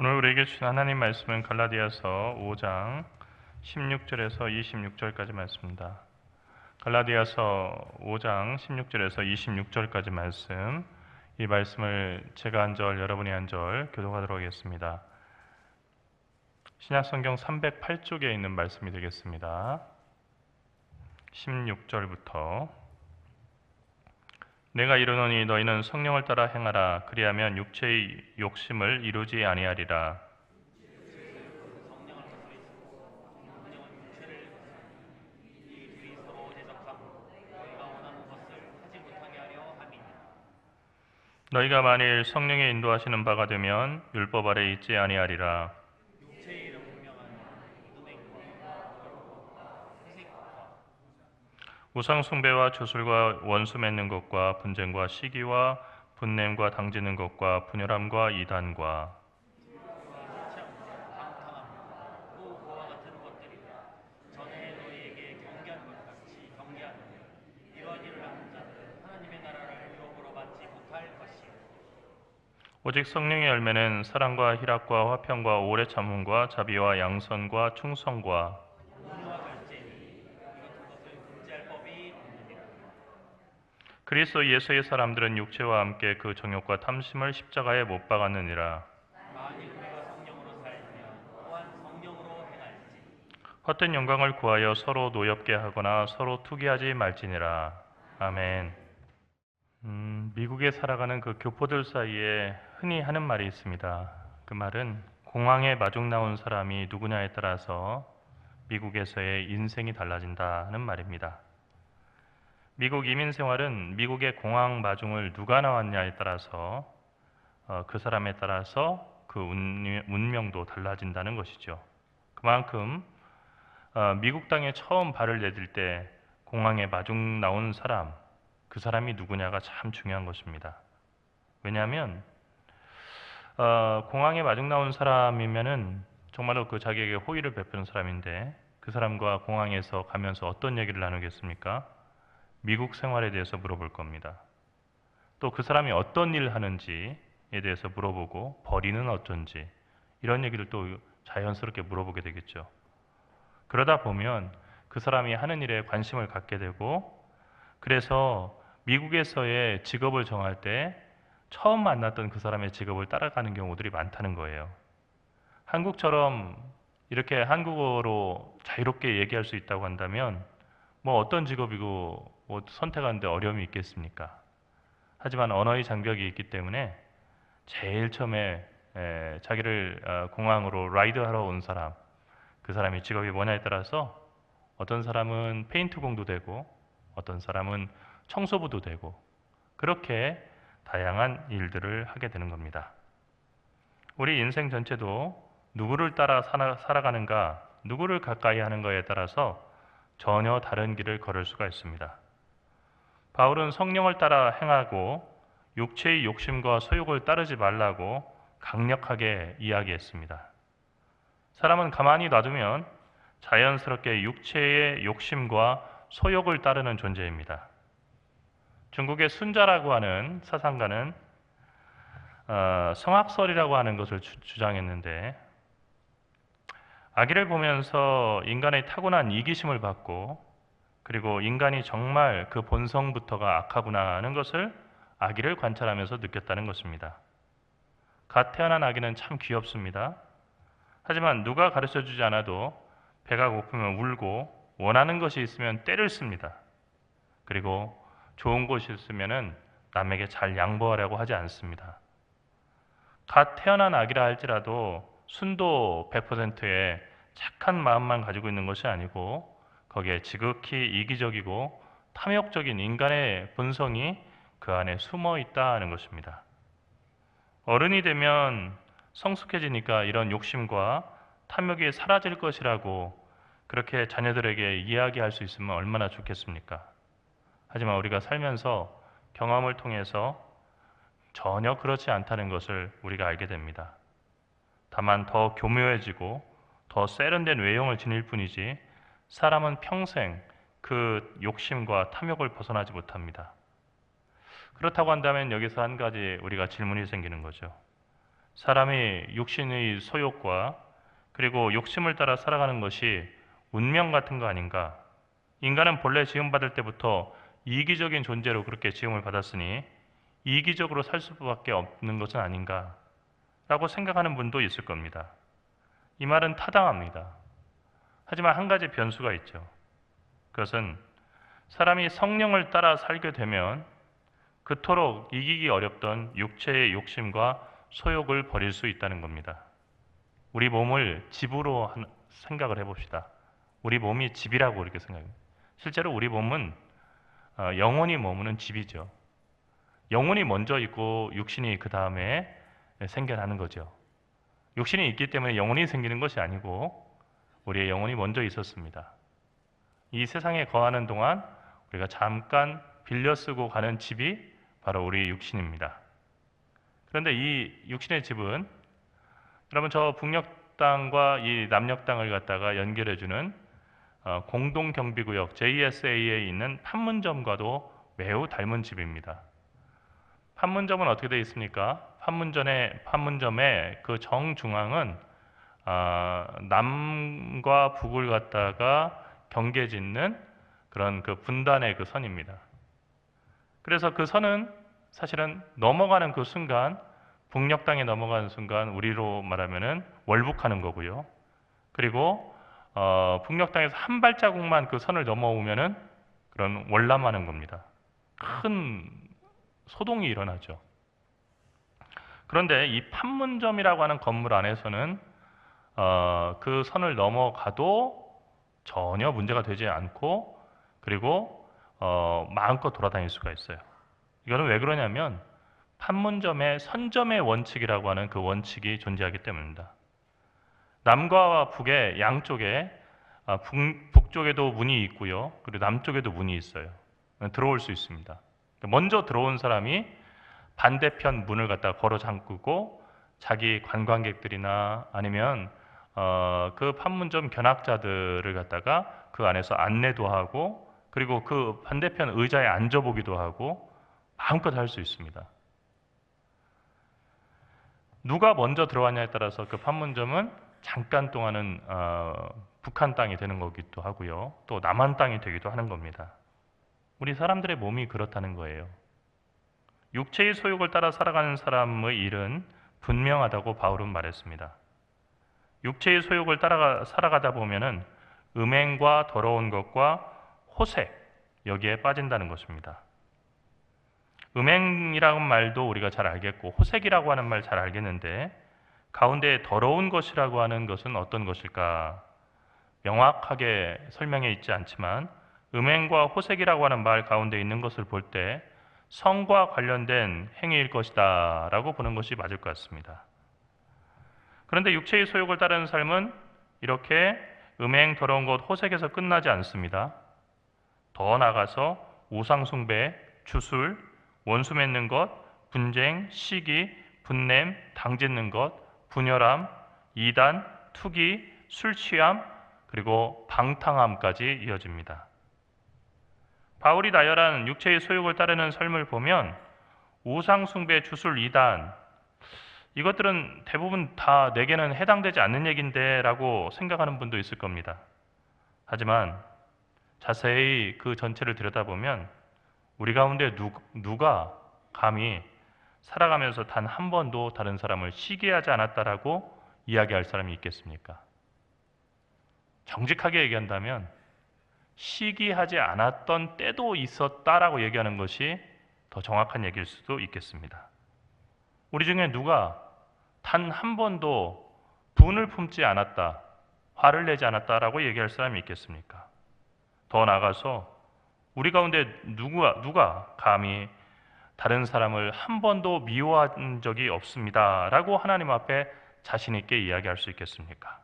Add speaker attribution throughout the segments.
Speaker 1: 오늘 우리에게 주신 하나님 말씀은 갈라디아서 5장 16절에서 26절까지 말씀입니다. 갈라디아서 5장 16절에서 26절까지 말씀, 이 말씀을 제가 한 절, 여러분이 한 절 교독하도록 하겠습니다. 신약성경 308쪽에 있는 말씀이 되겠습니다. 16절부터 내가 이르노니 너희는 성령을 따라 행하라. 그리하면 육체의 욕심을 이루지 아니하리라. 너희가 만일 성령의 인도하시는 바가 되면 율법 아래 있지 아니하리라. 우상 숭배와 주술과 원수 맺는 것과 분쟁과 시기와 분냄과 당지는 것과 분열함과 이단과 오직 성령의 열매는 사랑과 희락과 화평과 오래 참음과 자비와 양선과 충성과 그리스도 예수의 사람들은 육체와 함께 그 정욕과 탐심을 십자가에 못 박았느니라. 헛된 영광을 구하여 서로 노엽게 하거나 서로 투기하지 말지니라. 아멘. 미국에 살아가는 그 교포들 사이에 흔히 하는 말이 있습니다. 그 말은 공항에 마중 나온 사람이 누구냐에 따라서 미국에서의 인생이 달라진다 하는 말입니다. 미국 이민 생활은 미국의 공항 마중을 누가 나왔냐에 따라서 그 사람에 따라서 그 운명도 달라진다는 것이죠. 그만큼 미국 땅에 처음 발을 내딜 때 공항에 마중 나온 사람, 그 사람이 누구냐가 참 중요한 것입니다. 왜냐하면 공항에 마중 나온 사람이면은 정말로 그 자기에게 호의를 베푸는 사람인데 그 사람과 공항에서 가면서 어떤 얘기를 나누겠습니까? 미국 생활에 대해서 물어볼 겁니다. 또 그 사람이 어떤 일을 하는지에 대해서 물어보고 벌이는 어쩐지 이런 얘기를 또 자연스럽게 물어보게 되겠죠. 그러다 보면 그 사람이 하는 일에 관심을 갖게 되고 그래서 미국에서의 직업을 정할 때 처음 만났던 그 사람의 직업을 따라가는 경우들이 많다는 거예요. 한국처럼 이렇게 한국어로 자유롭게 얘기할 수 있다고 한다면 뭐 어떤 직업이고 뭐 선택하는데 어려움이 있겠습니까? 하지만 언어의 장벽이 있기 때문에 제일 처음에 자기를 공항으로 라이드하러 온 사람, 그 사람이 직업이 뭐냐에 따라서 어떤 사람은 페인트 공도 되고 어떤 사람은 청소부도 되고 그렇게 다양한 일들을 하게 되는 겁니다. 우리 인생 전체도 누구를 따라 살아가는가, 누구를 가까이 하는가에 따라서 전혀 다른 길을 걸을 수가 있습니다. 바울은 성령을 따라 행하고 육체의 욕심과 소욕을 따르지 말라고 강력하게 이야기했습니다. 사람은 가만히 놔두면 자연스럽게 육체의 욕심과 소욕을 따르는 존재입니다. 중국의 순자라고 하는 사상가는 성악설이라고 하는 것을 주장했는데 아기를 보면서 인간의 타고난 이기심을 받고 그리고 인간이 정말 그 본성부터가 악하구나 하는 것을 아기를 관찰하면서 느꼈다는 것입니다. 갓 태어난 아기는 참 귀엽습니다. 하지만 누가 가르쳐주지 않아도 배가 고프면 울고 원하는 것이 있으면 때를 씁니다. 그리고 좋은 곳이 있으면 남에게 잘 양보하려고 하지 않습니다. 갓 태어난 아기라 할지라도 순도 100%의 착한 마음만 가지고 있는 것이 아니고 거기에 지극히 이기적이고 탐욕적인 인간의 본성이 그 안에 숨어 있다는 것입니다. 어른이 되면 성숙해지니까 이런 욕심과 탐욕이 사라질 것이라고 그렇게 자녀들에게 이야기할 수 있으면 얼마나 좋겠습니까? 하지만 우리가 살면서 경험을 통해서 전혀 그렇지 않다는 것을 우리가 알게 됩니다. 다만 더 교묘해지고 더 세련된 외형을 지닐 뿐이지 사람은 평생 그 욕심과 탐욕을 벗어나지 못합니다. 그렇다고 한다면 여기서 한 가지 우리가 질문이 생기는 거죠. 사람이 육신의 소욕과 그리고 욕심을 따라 살아가는 것이 운명 같은 거 아닌가? 인간은 본래 지음받을 때부터 이기적인 존재로 그렇게 지음을 받았으니 이기적으로 살 수밖에 없는 것은 아닌가? 라고 생각하는 분도 있을 겁니다. 이 말은 타당합니다. 하지만 한 가지 변수가 있죠. 그것은 사람이 성령을 따라 살게 되면 그토록 이기기 어렵던 육체의 욕심과 소욕을 버릴 수 있다는 겁니다. 우리 몸을 집으로 생각을 해봅시다. 우리 몸이 집이라고 이렇게 생각해요. 실제로 우리 몸은 영혼이 머무는 집이죠. 영혼이 먼저 있고 육신이 그 다음에 생겨나는 거죠. 육신이 있기 때문에 영혼이 생기는 것이 아니고 우리의 영혼이 먼저 있었습니다. 이 세상에 거하는 동안 우리가 잠깐 빌려 쓰고 가는 집이 바로 우리 육신입니다. 그런데 이 육신의 집은 여러분 저 북녘 땅과 이 남녘 땅을 갖다가 연결해주는 공동경비구역 JSA에 있는 판문점과도 매우 닮은 집입니다. 판문점은 어떻게 되어 있습니까? 판문점의 그 정중앙은 남과 북을 갖다가 경계짓는 그런 그 분단의 그 선입니다. 그래서 그 선은 사실은 넘어가는 그 순간, 북녘 땅에 넘어가는 순간 우리로 말하면은 월북하는 거고요. 그리고 북녘 땅에서 한 발자국만 그 선을 넘어오면은 그런 월남하는 겁니다. 큰 소동이 일어나죠. 그런데 이 판문점이라고 하는 건물 안에서는 그 선을 넘어가도 전혀 문제가 되지 않고 그리고 마음껏 돌아다닐 수가 있어요. 이거는 왜 그러냐면 판문점의 선점의 원칙이라고 하는 그 원칙이 존재하기 때문입니다. 남과 북의 양쪽에 북쪽에도 문이 있고요. 그리고 남쪽에도 문이 있어요. 들어올 수 있습니다. 먼저 들어온 사람이 반대편 문을 갖다 걸어 잠그고 자기 관광객들이나 아니면 그 판문점 견학자들을 갖다가 그 안에서 안내도 하고 그리고 그 반대편 의자에 앉아보기도 하고 마음껏 할 수 있습니다. 누가 먼저 들어왔냐에 따라서 그 판문점은 잠깐 동안은 북한 땅이 되는 거기도 하고요. 또 남한 땅이 되기도 하는 겁니다. 우리 사람들의 몸이 그렇다는 거예요. 육체의 소욕을 따라 살아가는 사람의 일은 분명하다고 바울은 말했습니다. 육체의 소욕을 따라 살아가다 보면은 음행과 더러운 것과 호색 여기에 빠진다는 것입니다. 음행이라는 말도 우리가 잘 알겠고 호색이라고 하는 말 잘 알겠는데 가운데 더러운 것이라고 하는 것은 어떤 것일까? 명확하게 설명해 있지 않지만 음행과 호색이라고 하는 말 가운데 있는 것을 볼 때 성과 관련된 행위일 것이다 라고 보는 것이 맞을 것 같습니다. 그런데 육체의 소욕을 따르는 삶은 이렇게 음행, 더러운 것, 호색에서 끝나지 않습니다. 더 나아가서 우상숭배, 주술, 원수 맺는 것, 분쟁, 시기, 분냄, 당짓는 것, 분열함, 이단, 투기, 술취함, 그리고 방탕함까지 이어집니다. 바울이 나열한 육체의 소욕을 따르는 삶을 보면 우상숭배, 주술, 이단 이것들은 대부분 다 내게는 해당되지 않는 얘기인데 라고 생각하는 분도 있을 겁니다. 하지만 자세히 그 전체를 들여다보면 우리 가운데 누가 감히 살아가면서 단 한 번도 다른 사람을 시기하지 않았다라고 이야기할 사람이 있겠습니까? 정직하게 얘기한다면 시기하지 않았던 때도 있었다라고 얘기하는 것이 더 정확한 얘기일 수도 있겠습니다. 우리 중에 누가 단 한 번도 분을 품지 않았다, 화를 내지 않았다라고 얘기할 사람이 있겠습니까? 더 나아가서 우리 가운데 누가 감히 다른 사람을 한 번도 미워한 적이 없습니다 라고 하나님 앞에 자신 있게 이야기할 수 있겠습니까?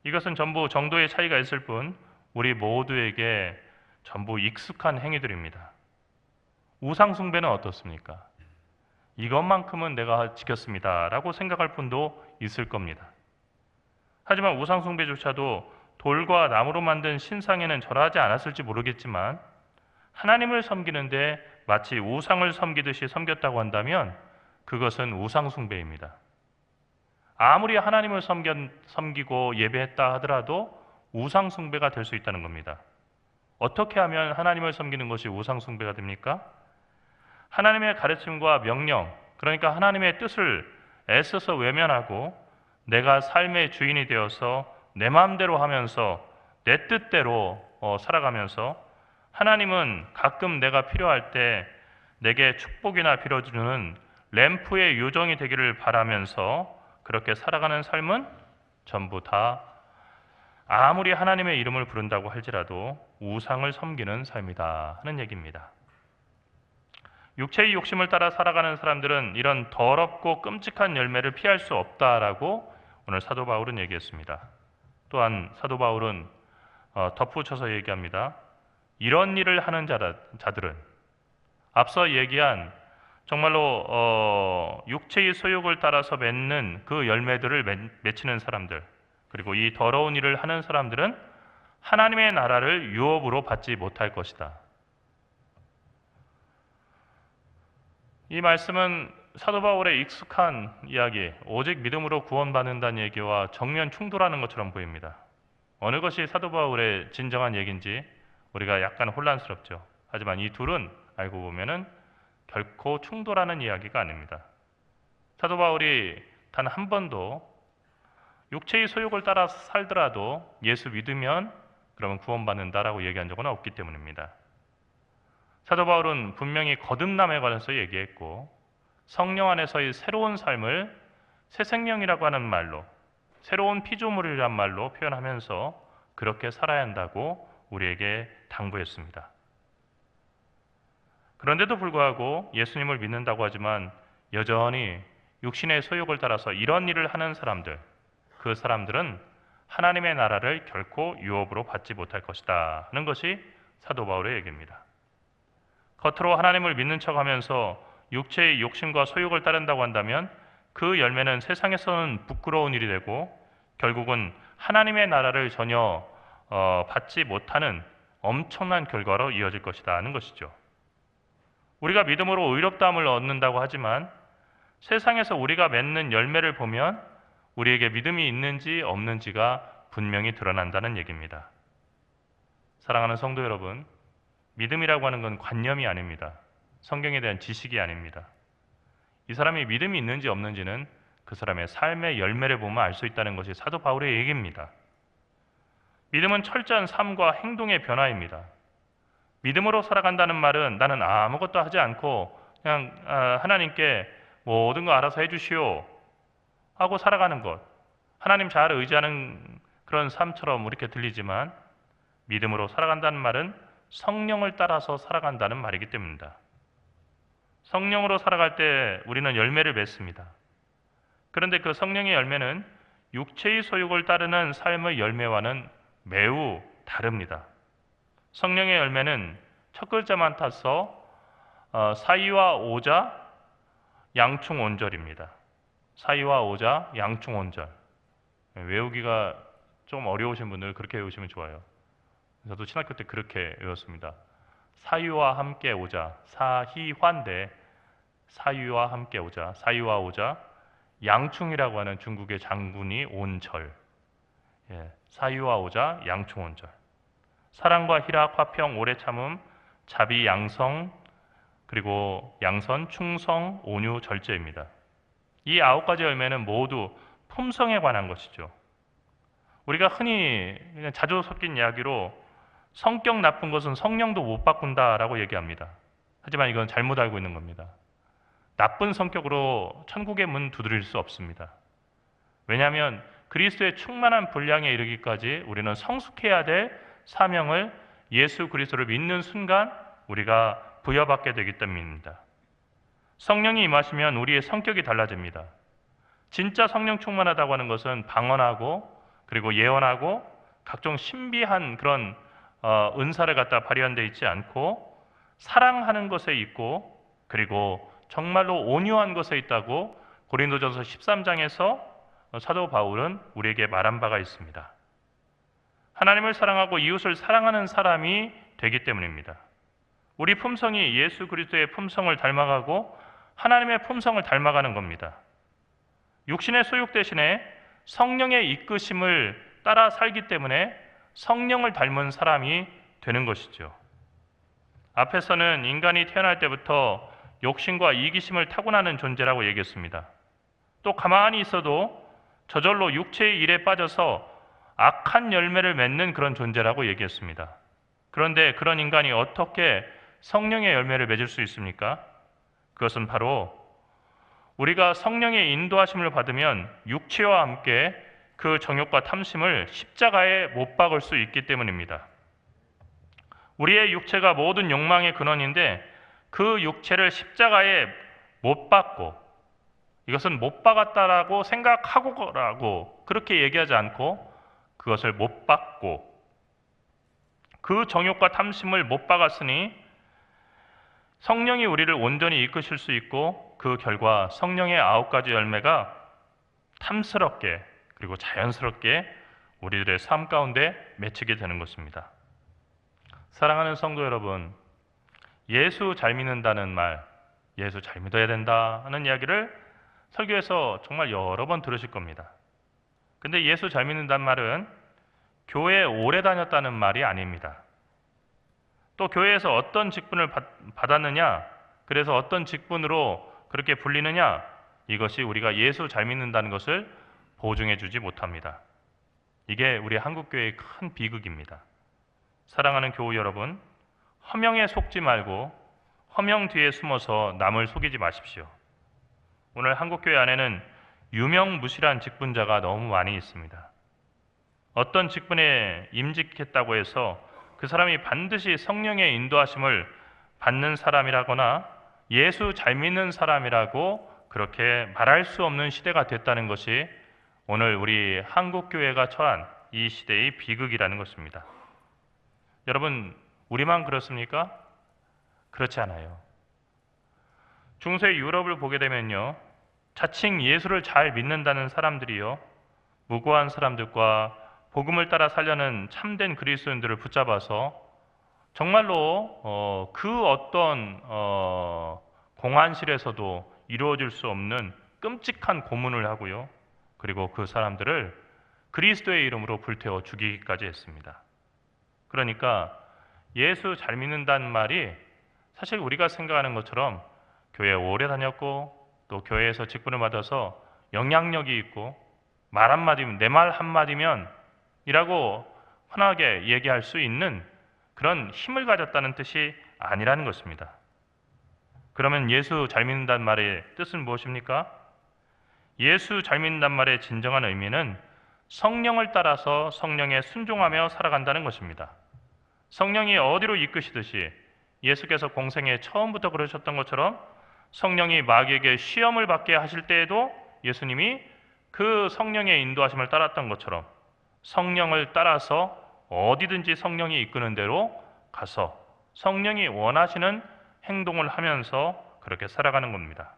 Speaker 1: 이것은 전부 정도의 차이가 있을 뿐 우리 모두에게 전부 익숙한 행위들입니다. 우상숭배는 어떻습니까? 이것만큼은 내가 지켰습니다 라고 생각할 분도 있을 겁니다. 하지만 우상숭배조차도 돌과 나무로 만든 신상에는 절하지 않았을지 모르겠지만 하나님을 섬기는데 마치 우상을 섬기듯이 섬겼다고 한다면 그것은 우상숭배입니다. 아무리 하나님을 섬기고 예배했다 하더라도 우상숭배가 될 수 있다는 겁니다. 어떻게 하면 하나님을 섬기는 것이 우상숭배가 됩니까? 하나님의 가르침과 명령, 그러니까 하나님의 뜻을 애써서 외면하고 내가 삶의 주인이 되어서 내 마음대로 하면서 내 뜻대로 살아가면서 하나님은 가끔 내가 필요할 때 내게 축복이나 빌어주는 램프의 요정이 되기를 바라면서 그렇게 살아가는 삶은 전부 다 아무리 하나님의 이름을 부른다고 할지라도 우상을 섬기는 삶이다 하는 얘기입니다. 육체의 욕심을 따라 살아가는 사람들은 이런 더럽고 끔찍한 열매를 피할 수 없다라고 오늘 사도 바울은 얘기했습니다. 또한 사도 바울은 덧붙여서 얘기합니다. 이런 일을 하는 자들은 앞서 얘기한 정말로 육체의 소욕을 따라서 맺는 그 열매들을 맺히는 사람들, 그리고 이 더러운 일을 하는 사람들은 하나님의 나라를 유업으로 받지 못할 것이다. 이 말씀은 사도 바울의 익숙한 이야기, 오직 믿음으로 구원받는다는 얘기와 정면 충돌하는 것처럼 보입니다. 어느 것이 사도 바울의 진정한 얘기인지 우리가 약간 혼란스럽죠. 하지만 이 둘은 알고 보면은 결코 충돌하는 이야기가 아닙니다. 사도 바울이 단 한 번도 육체의 소욕을 따라 살더라도 예수 믿으면 그러면 구원받는다라고 얘기한 적은 없기 때문입니다. 사도 바울은 분명히 거듭남에 관해서 얘기했고 성령 안에서의 새로운 삶을 새 생명이라고 하는 말로 새로운 피조물이란 말로 표현하면서 그렇게 살아야 한다고 우리에게 당부했습니다. 그런데도 불구하고 예수님을 믿는다고 하지만 여전히 육신의 소욕을 따라서 이런 일을 하는 사람들, 그 사람들은 하나님의 나라를 결코 유업으로 받지 못할 것이다 하는 것이 사도 바울의 얘기입니다. 겉으로 하나님을 믿는 척하면서 육체의 욕심과 소욕을 따른다고 한다면 그 열매는 세상에서는 부끄러운 일이 되고 결국은 하나님의 나라를 전혀 받지 못하는 엄청난 결과로 이어질 것이다 하는 것이죠. 우리가 믿음으로 의롭다함을 얻는다고 하지만 세상에서 우리가 맺는 열매를 보면 우리에게 믿음이 있는지 없는지가 분명히 드러난다는 얘기입니다. 사랑하는 성도 여러분, 믿음이라고 하는 건 관념이 아닙니다. 성경에 대한 지식이 아닙니다. 이 사람이 믿음이 있는지 없는지는 그 사람의 삶의 열매를 보면 알 수 있다는 것이 사도 바울의 얘기입니다. 믿음은 철저한 삶과 행동의 변화입니다. 믿음으로 살아간다는 말은 나는 아무것도 하지 않고 그냥 하나님께 모든 거 알아서 해주시오 하고 살아가는 것, 하나님 잘 의지하는 그런 삶처럼 이렇게 들리지만 믿음으로 살아간다는 말은 성령을 따라서 살아간다는 말이기 때문입니다. 성령으로 살아갈 때 우리는 열매를 맺습니다. 그런데 그 성령의 열매는 육체의 소욕을 따르는 삶의 열매와는 매우 다릅니다. 성령의 열매는 첫 글자만 타서 사이와 오자 양충온절입니다. 사이와 오자 양충온절. 외우기가 좀 어려우신 분들 그렇게 외우시면 좋아요. 저도 신학교 때 그렇게 외웠습니다. 사유와 함께 오자, 사희환대, 사유와 함께 오자, 사유와 오자, 양충이라고 하는 중국의 장군이 온 절, 사유와 오자, 양충온절. 사랑과 희락, 화평, 오래 참음, 자비, 양성, 그리고 양선, 충성, 온유, 절제입니다. 이 9가지 열매는 모두 품성에 관한 것이죠. 우리가 흔히 그냥 자주 섞인 이야기로 성격 나쁜 것은 성령도 못 바꾼다라고 얘기합니다. 하지만 이건 잘못 알고 있는 겁니다. 나쁜 성격으로 천국의 문 두드릴 수 없습니다. 왜냐하면 그리스도의 충만한 분량에 이르기까지 우리는 성숙해야 될 사명을 예수 그리스도를 믿는 순간 우리가 부여받게 되기 때문입니다. 성령이 임하시면 우리의 성격이 달라집니다. 진짜 성령 충만하다고 하는 것은 방언하고 그리고 예언하고 각종 신비한 그런 은사를 갖다 발휘한 데 있지 않고 사랑하는 것에 있고 그리고 정말로 온유한 것에 있다고 고린도전서 13장에서 사도 바울은 우리에게 말한 바가 있습니다. 하나님을 사랑하고 이웃을 사랑하는 사람이 되기 때문입니다. 우리 품성이 예수 그리스도의 품성을 닮아가고 하나님의 품성을 닮아가는 겁니다. 육신의 소욕 대신에 성령의 이끄심을 따라 살기 때문에 성령을 닮은 사람이 되는 것이죠. 앞에서는 인간이 태어날 때부터 욕심과 이기심을 타고나는 존재라고 얘기했습니다. 또 가만히 있어도 저절로 육체의 일에 빠져서 악한 열매를 맺는 그런 존재라고 얘기했습니다. 그런데 그런 인간이 어떻게 성령의 열매를 맺을 수 있습니까? 그것은 바로 우리가 성령의 인도하심을 받으면 육체와 함께 그 정욕과 탐심을 십자가에 못 박을 수 있기 때문입니다. 우리의 육체가 모든 욕망의 근원인데 그 육체를 십자가에 못 박고, 이것은 못 박았다라고 생각하고라고 그렇게 얘기하지 않고 그것을 못 박고 그 정욕과 탐심을 못 박았으니 성령이 우리를 온전히 이끄실 수 있고 그 결과 성령의 9가지 열매가 탐스럽게 그리고 자연스럽게 우리들의 삶 가운데 맺히게 되는 것입니다. 사랑하는 성도 여러분, 예수 잘 믿는다는 말, 예수 잘 믿어야 된다는 이야기를 설교에서 정말 여러 번 들으실 겁니다. 근데 예수 잘 믿는다는 말은 교회에 오래 다녔다는 말이 아닙니다. 또 교회에서 어떤 직분을 받았느냐, 그래서 어떤 직분으로 그렇게 불리느냐, 이것이 우리가 예수 잘 믿는다는 것을 보증해 주지 못합니다. 이게 우리 한국교회의 큰 비극입니다. 사랑하는 교우 여러분, 허명에 속지 말고 허명 뒤에 숨어서 남을 속이지 마십시오. 오늘 한국교회 안에는 유명무실한 직분자가 너무 많이 있습니다. 어떤 직분에 임직했다고 해서 그 사람이 반드시 성령의 인도하심을 받는 사람이라거나 예수 잘 믿는 사람이라고 그렇게 말할 수 없는 시대가 됐다는 것이 오늘 우리 한국교회가 처한 이 시대의 비극이라는 것입니다. 여러분, 우리만 그렇습니까? 그렇지 않아요. 중세 유럽을 보게 되면요, 자칭 예수를 잘 믿는다는 사람들이요, 무고한 사람들과 복음을 따라 살려는 참된 그리스도인들을 붙잡아서 정말로 그 어떤 공안실에서도 이루어질 수 없는 끔찍한 고문을 하고요, 그리고 그 사람들을 그리스도의 이름으로 불태워 죽이기까지 했습니다. 그러니까 예수 잘 믿는다는 말이 사실 우리가 생각하는 것처럼 교회에 오래 다녔고 또 교회에서 직분을 받아서 영향력이 있고 말 한마디면 내 말 한마디면 이라고 흔하게 얘기할 수 있는 그런 힘을 가졌다는 뜻이 아니라는 것입니다. 그러면 예수 잘 믿는다는 말의 뜻은 무엇입니까? 예수 잘 믿는다는 말의 진정한 의미는 성령을 따라서 성령에 순종하며 살아간다는 것입니다. 성령이 어디로 이끄시듯이 예수께서 공생에 처음부터 그러셨던 것처럼 성령이 마귀에게 시험을 받게 하실 때에도 예수님이 그 성령의 인도하심을 따랐던 것처럼 성령을 따라서 어디든지 성령이 이끄는 대로 가서 성령이 원하시는 행동을 하면서 그렇게 살아가는 겁니다.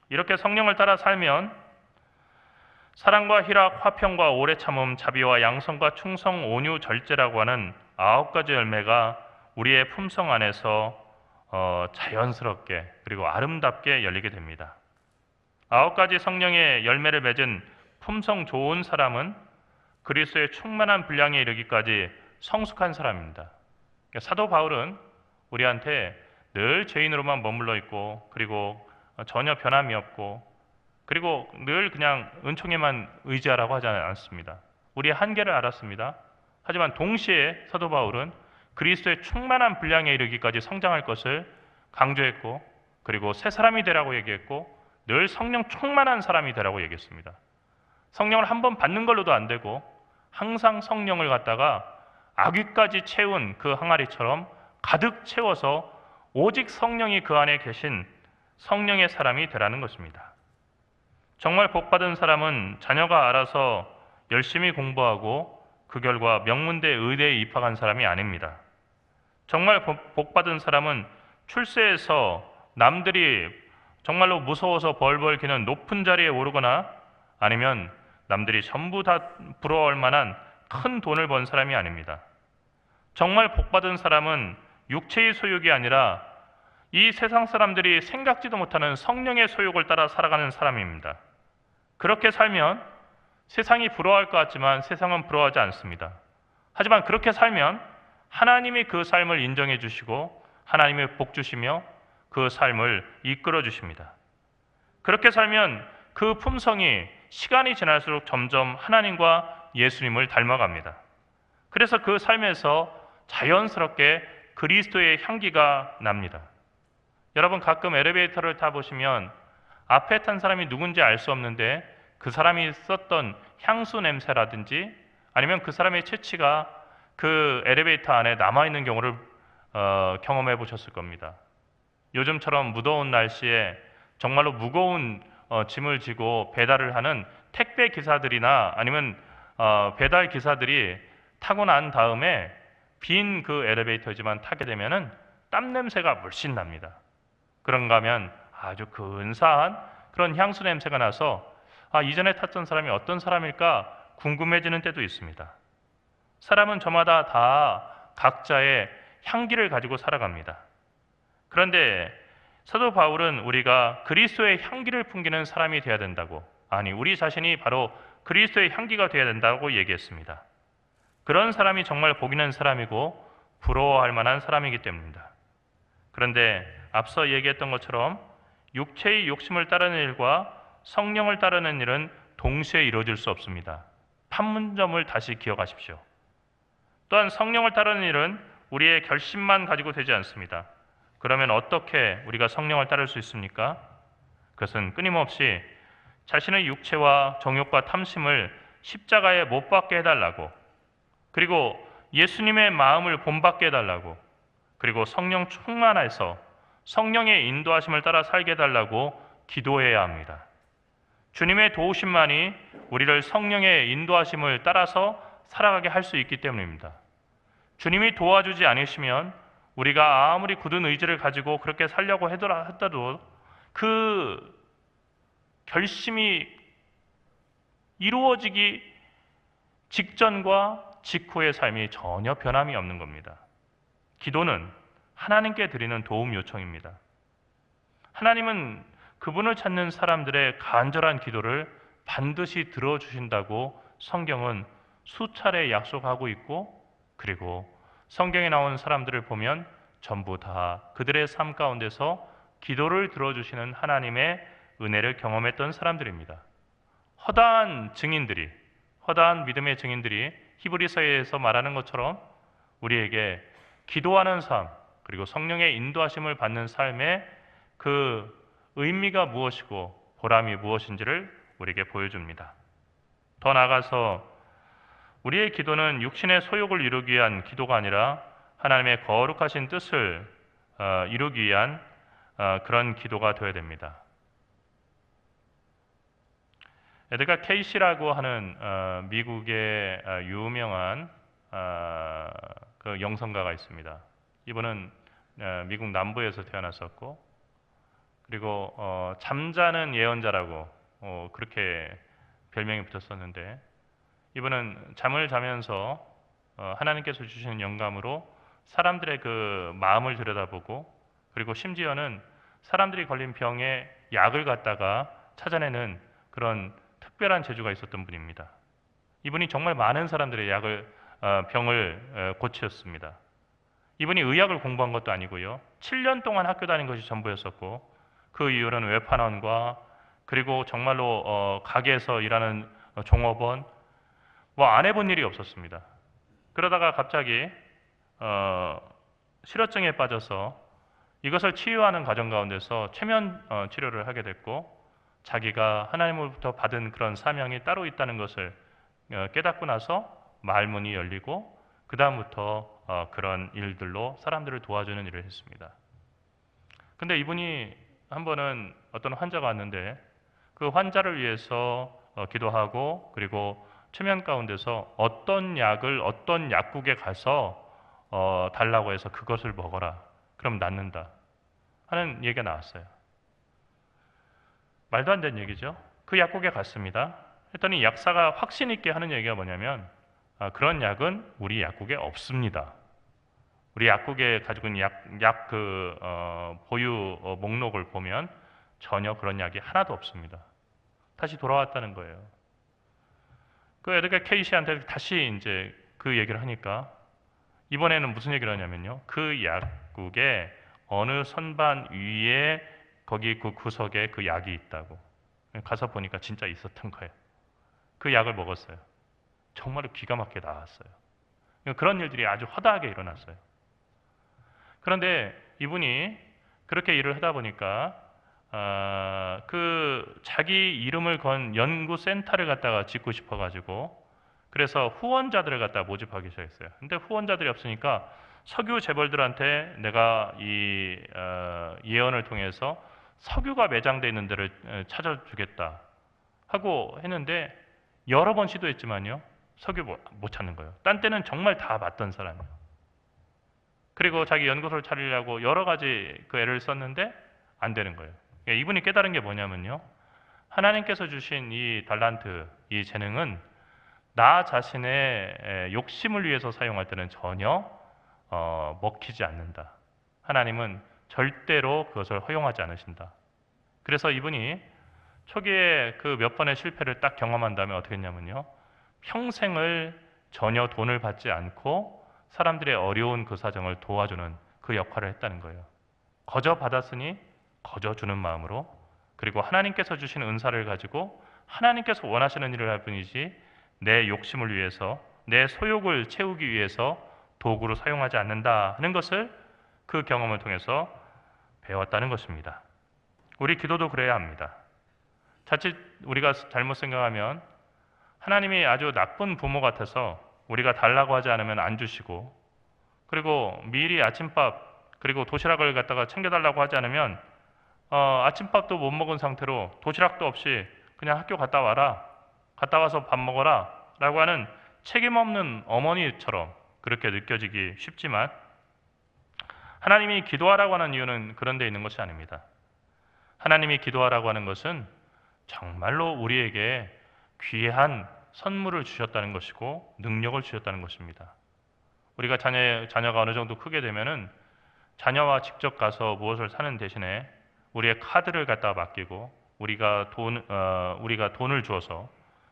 Speaker 1: 이렇게 성령을 따라 살면 사랑과 희락, 화평과 오래 참음, 자비와 양선과 충성, 온유, 절제라고 하는 9가지 열매가 우리의 품성 안에서 자연스럽게 그리고 아름답게 열리게 됩니다. 9가지 성령의 열매를 맺은 품성 좋은 사람은 그리스도의 충만한 분량에 이르기까지 성숙한 사람입니다. 그러니까 사도 바울은 우리한테 늘 죄인으로만 머물러 있고 그리고 전혀 변함이 없고 그리고 늘 그냥 은총에만 의지하라고 하지 않습니다. 우리의 한계를 알았습니다. 하지만 동시에 사도 바울은 그리스도의 충만한 분량에 이르기까지 성장할 것을 강조했고 그리고 새 사람이 되라고 얘기했고 늘 성령 충만한 사람이 되라고 얘기했습니다. 성령을 한 번 받는 걸로도 안 되고 항상 성령을 갖다가 아귀까지 채운 그 항아리처럼 가득 채워서 오직 성령이 그 안에 계신 성령의 사람이 되라는 것입니다. 정말 복받은 사람은 자녀가 알아서 열심히 공부하고 그 결과 명문대 의대에 입학한 사람이 아닙니다. 정말 복받은 사람은 출세해서 남들이 정말로 무서워서 벌벌 기는 높은 자리에 오르거나 아니면 남들이 전부 다 부러워할 만한 큰 돈을 번 사람이 아닙니다. 정말 복받은 사람은 육체의 소욕이 아니라 이 세상 사람들이 생각지도 못하는 성령의 소욕을 따라 살아가는 사람입니다. 그렇게 살면 세상이 부러워할 것 같지만 세상은 부러워하지 않습니다. 하지만 그렇게 살면 하나님이 그 삶을 인정해 주시고 하나님의 복 주시며 그 삶을 이끌어 주십니다. 그렇게 살면 그 품성이 시간이 지날수록 점점 하나님과 예수님을 닮아갑니다. 그래서 그 삶에서 자연스럽게 그리스도의 향기가 납니다. 여러분 가끔 엘리베이터를 타보시면 앞에 탄 사람이 누군지 알 수 없는데 그 사람이 썼던 향수 냄새라든지 아니면 그 사람의 체취가 그 엘리베이터 안에 남아있는 경우를 경험해 보셨을 겁니다. 요즘처럼 무더운 날씨에 정말로 무거운 짐을 지고 배달을 하는 택배 기사들이나 아니면 배달 기사들이 타고 난 다음에 빈 그 엘리베이터지만 타게 되면은 땀 냄새가 물씬 납니다. 그런가 하면 아주 근사한 그런 향수 냄새가 나서 이전에 탔던 사람이 어떤 사람일까 궁금해지는 때도 있습니다. 사람은 저마다 다 각자의 향기를 가지고 살아갑니다. 그런데 사도 바울은 우리가 그리스도의 향기를 풍기는 사람이 되어야 된다고, 우리 자신이 바로 그리스도의 향기가 되어야 된다고 얘기했습니다. 그런 사람이 정말 복 있는 사람이고 부러워할 만한 사람이기 때문입니다. 그런데 앞서 얘기했던 것처럼 육체의 욕심을 따르는 일과 성령을 따르는 일은 동시에 이루어질 수 없습니다. 판문점을 다시 기억하십시오. 또한 성령을 따르는 일은 우리의 결심만 가지고 되지 않습니다. 그러면 어떻게 우리가 성령을 따를 수 있습니까? 그것은 끊임없이 자신의 육체와 정욕과 탐심을 십자가에 못 박게 해달라고, 그리고 예수님의 마음을 본받게 해달라고, 그리고 성령 충만해서 성령의 인도하심을 따라 살게 해달라고 기도해야 합니다. 주님의 도우심만이 우리를 성령의 인도하심을 따라서 살아가게 할 수 있기 때문입니다. 주님이 도와주지 않으시면 우리가 아무리 굳은 의지를 가지고 그렇게 살려고 하더라도 그 결심이 이루어지기 직전과 직후의 삶이 전혀 변함이 없는 겁니다. 기도는 하나님께 드리는 도움 요청입니다. 하나님은 그분을 찾는 사람들의 간절한 기도를 반드시 들어주신다고 성경은 수차례 약속하고 있고, 그리고 성경에 나온 사람들을 보면 전부 다 그들의 삶 가운데서 기도를 들어주시는 하나님의 은혜를 경험했던 사람들입니다. 허다한 믿음의 증인들이 히브리서에서 말하는 것처럼 우리에게 기도하는 삶, 그리고 성령의 인도하심을 받는 삶의 그 의미가 무엇이고 보람이 무엇인지를 우리에게 보여줍니다. 더 나아가서 우리의 기도는 육신의 소욕을 이루기 위한 기도가 아니라 하나님의 거룩하신 뜻을 이루기 위한 그런 기도가 되어야 됩니다. 에드가 케이시라고 하는 미국의 유명한 그 영성가가 있습니다. 이분은 미국 남부에서 태어났었고, 그리고 잠자는 예언자라고 그렇게 별명이 붙었었는데, 이분은 잠을 자면서 하나님께서 주시는 영감으로 사람들의 그 마음을 들여다보고, 그리고 심지어는 사람들이 걸린 병에 약을 갖다가 찾아내는 그런 특별한 재주가 있었던 분입니다. 이분이 정말 많은 사람들의 병을 고치었습니다. 이분이 의학을 공부한 것도 아니고요, 7년 동안 학교 다닌 것이 전부였었고, 그 이후로는 외판원과 그리고 정말로 가게에서 일하는 종업원, 안 해본 일이 없었습니다. 그러다가 갑자기 실어증에 빠져서 이것을 치유하는 과정 가운데서 최면 치료를 하게 됐고, 자기가 하나님으로부터 받은 그런 사명이 따로 있다는 것을 깨닫고 나서 말문이 열리고, 그 다음부터 그런 일들로 사람들을 도와주는 일을 했습니다. 근데 이분이 한 번은 어떤 환자가 왔는데 그 환자를 위해서 기도하고, 그리고 최면 가운데서 어떤 약을 어떤 약국에 가서 달라고 해서 그것을 먹어라, 그럼 낫는다 하는 얘기가 나왔어요. 말도 안 되는 얘기죠. 그 약국에 갔습니다. 했더니 약사가 확신 있게 하는 얘기가 뭐냐면 그런 약은 우리 약국에 없습니다 우리 약국에 가지고 있는 약 보유 목록을 보면 전혀 그런 약이 하나도 없습니다. 다시 돌아왔다는 거예요. 그 에드가 케이시한테 다시 이제 그 얘기를 하니까 이번에는 무슨 얘기를 하냐면요. 그 약국에 어느 선반 위에 거기 그 구석에 그 약이 있다고. 가서 보니까 진짜 있었던 거예요. 그 약을 먹었어요. 정말로 기가 막히게 나았어요. 그런 일들이 아주 허다하게 일어났어요. 그런데 이분이 그렇게 일을 하다 보니까 그 자기 이름을 건 연구센터를 갖다가 짓고 싶어가지고 그래서 후원자들을 갖다가 모집하기 시작했어요. 근데 후원자들이 없으니까 석유 재벌들한테 내가 이 예언을 통해서 석유가 매장되어 있는 데를 찾아주겠다 하고 했는데 여러 번 시도했지만요. 석유 못 찾는 거예요. 딴 때는 정말 다 맞던 사람이에요. 그리고 자기 연구소를 차리려고 여러 가지 그 애를 썼는데 안 되는 거예요. 이분이 깨달은 게 뭐냐면요. 하나님께서 주신 이 달란트, 이 재능은 나 자신의 욕심을 위해서 사용할 때는 전혀 먹히지 않는다. 하나님은 절대로 그것을 허용하지 않으신다. 그래서 이분이 초기에 그 몇 번의 실패를 딱 경험한 다음에 어떻게 했냐면요. 평생을 전혀 돈을 받지 않고 사람들의 어려운 그 사정을 도와주는 그 역할을 했다는 거예요. 거저 받았으니 거저 주는 마음으로, 그리고 하나님께서 주신 은사를 가지고 하나님께서 원하시는 일을 할 뿐이지 내 욕심을 위해서, 내 소욕을 채우기 위해서 도구로 사용하지 않는다 하는 것을 그 경험을 통해서 배웠다는 것입니다. 우리 기도도 그래야 합니다. 자칫 우리가 잘못 생각하면 하나님이 아주 나쁜 부모 같아서 우리가 달라고 하지 않으면 안 주시고, 그리고 미리 아침밥 그리고 도시락을 갖다가 챙겨달라고 하지 않으면 아침밥도 못 먹은 상태로 도시락도 없이 그냥 학교 갔다 와라, 갔다 와서 밥 먹어라 라고 하는 책임 없는 어머니처럼 그렇게 느껴지기 쉽지만, 하나님이 기도하라고 하는 이유는 그런 데 있는 것이 아닙니다. 하나님이 기도하라고 하는 것은 정말로 우리에게 귀한 선물을 주셨다는 것이고 능력을 주셨다는 것입니다. 우리가 자녀가 어느 정도 크게 되면은 자녀와 직접 가서 무엇을 사는 대신에 우리의 카드를 갖다 맡기고 우리가 돈을 주어서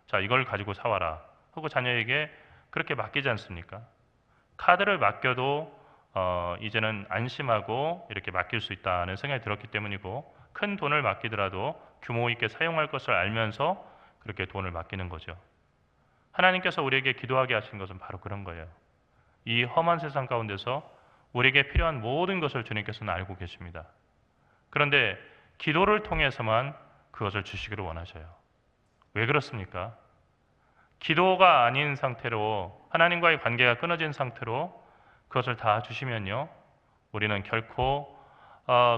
Speaker 1: 자, 이걸 가지고 사와라 하고 자녀에게 그렇게 맡기지 않습니까? 카드를 맡겨도 이제는 안심하고 이렇게 맡길 수 있다는 생각이 들었기 때문이고, 큰 돈을 맡기더라도 규모 있게 사용할 것을 알면서 그렇게 돈을 맡기는 거죠. 하나님께서 우리에게 기도하게 하신 것은 바로 그런 거예요. 이 험한 세상 가운데서 우리에게 필요한 모든 것을 주님께서는 알고 계십니다. 그런데 기도를 통해서만 그것을 주시기를 원하셔요. 왜 그렇습니까? 기도가 아닌 상태로, 하나님과의 관계가 끊어진 상태로 그것을 다 주시면요, 우리는 결코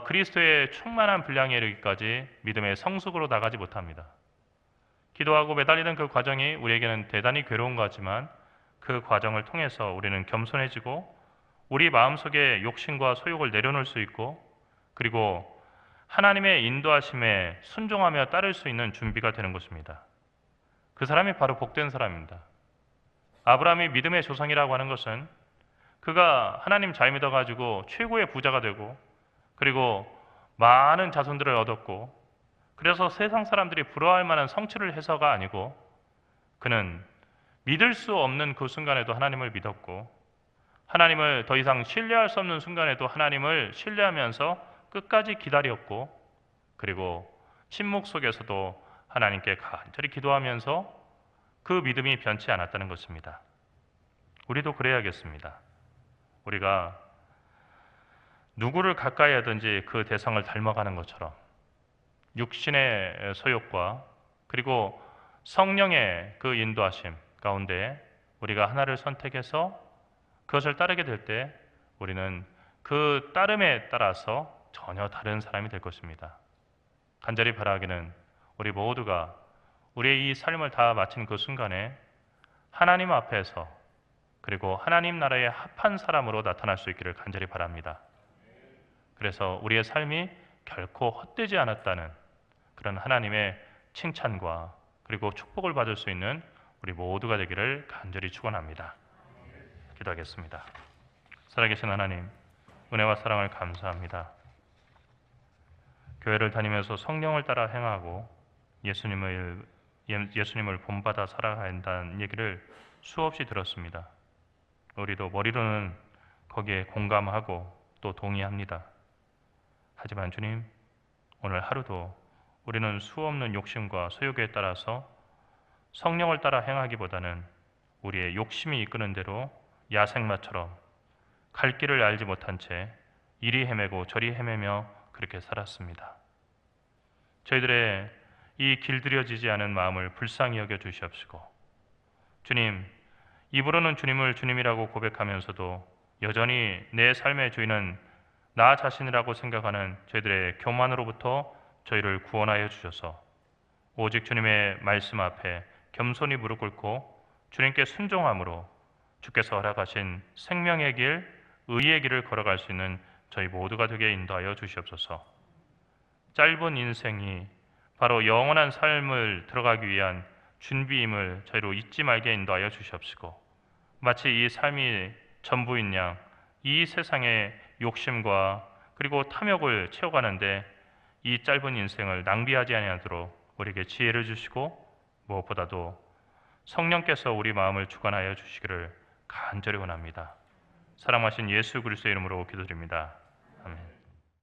Speaker 1: 그리스도의 충만한 분량에 이르기까지 믿음의 성숙으로 나가지 못합니다. 기도하고 매달리는 그 과정이 우리에게는 대단히 괴로운 것 같지만 그 과정을 통해서 우리는 겸손해지고 우리 마음속에 욕심과 소욕을 내려놓을 수 있고, 그리고 하나님의 인도하심에 순종하며 따를 수 있는 준비가 되는 것입니다. 그 사람이 바로 복된 사람입니다. 아브라함이 믿음의 조상이라고 하는 것은 그가 하나님 잘 믿어가지고 최고의 부자가 되고 그리고 많은 자손들을 얻었고 그래서 세상 사람들이 부러워할 만한 성취를 해서가 아니고, 그는 믿을 수 없는 그 순간에도 하나님을 믿었고 하나님을 더 이상 신뢰할 수 없는 순간에도 하나님을 신뢰하면서 끝까지 기다렸고, 그리고 침묵 속에서도 하나님께 간절히 기도하면서 그 믿음이 변치 않았다는 것입니다. 우리도 그래야겠습니다. 우리가 누구를 가까이 하든지 그 대상을 닮아가는 것처럼 육신의 소욕과 그리고 성령의 그 인도하심 가운데 우리가 하나를 선택해서 그것을 따르게 될 때 우리는 그 따름에 따라서 전혀 다른 사람이 될 것입니다. 간절히 바라기는 우리 모두가 우리의 이 삶을 다 마친 그 순간에 하나님 앞에서 그리고 하나님 나라에 합한 사람으로 나타날 수 있기를 간절히 바랍니다. 그래서 우리의 삶이 결코 헛되지 않았다는 그런 하나님의 칭찬과 그리고 축복을 받을 수 있는 우리 모두가 되기를 간절히 축원합니다. 기도하겠습니다. 살아계신 하나님, 은혜와 사랑을 감사합니다. 교회를 다니면서 성령을 따라 행하고 예수님을 본받아 살아가야 한다는 얘기를 수없이 들었습니다. 우리도 머리로는 거기에 공감하고 또 동의합니다. 하지만 주님, 오늘 하루도 우리는 수없는 욕심과 소욕에 따라서 성령을 따라 행하기보다는 우리의 욕심이 이끄는 대로 야생마처럼 갈 길을 알지 못한 채 이리 헤매고 저리 헤매며 그렇게 살았습니다. 저희들의 이 길들여지지 않은 마음을 불쌍히 여겨 주시옵시고, 주님, 입으로는 주님을 주님이라고 고백하면서도 여전히 내 삶의 주인은 나 자신이라고 생각하는 저희들의 교만으로부터 저희를 구원하여 주셔서 오직 주님의 말씀 앞에 겸손히 무릎 꿇고 주님께 순종함으로 주께서 허락하신 생명의 길, 의의 길을 걸어갈 수 있는 저희 모두가 되게 인도하여 주시옵소서. 짧은 인생이 바로 영원한 삶을 들어가기 위한 준비임을 저희로 잊지 말게 인도하여 주시옵시고, 마치 이 삶이 전부인 양 이 세상의 욕심과 그리고 탐욕을 채워가는데 이 짧은 인생을 낭비하지 아니하도록 우리에게 지혜를 주시고, 무엇보다도 성령께서 우리 마음을 주관하여 주시기를 간절히 원합니다. 사랑하신 예수 그리스도의 이름으로 기도드립니다. 아멘.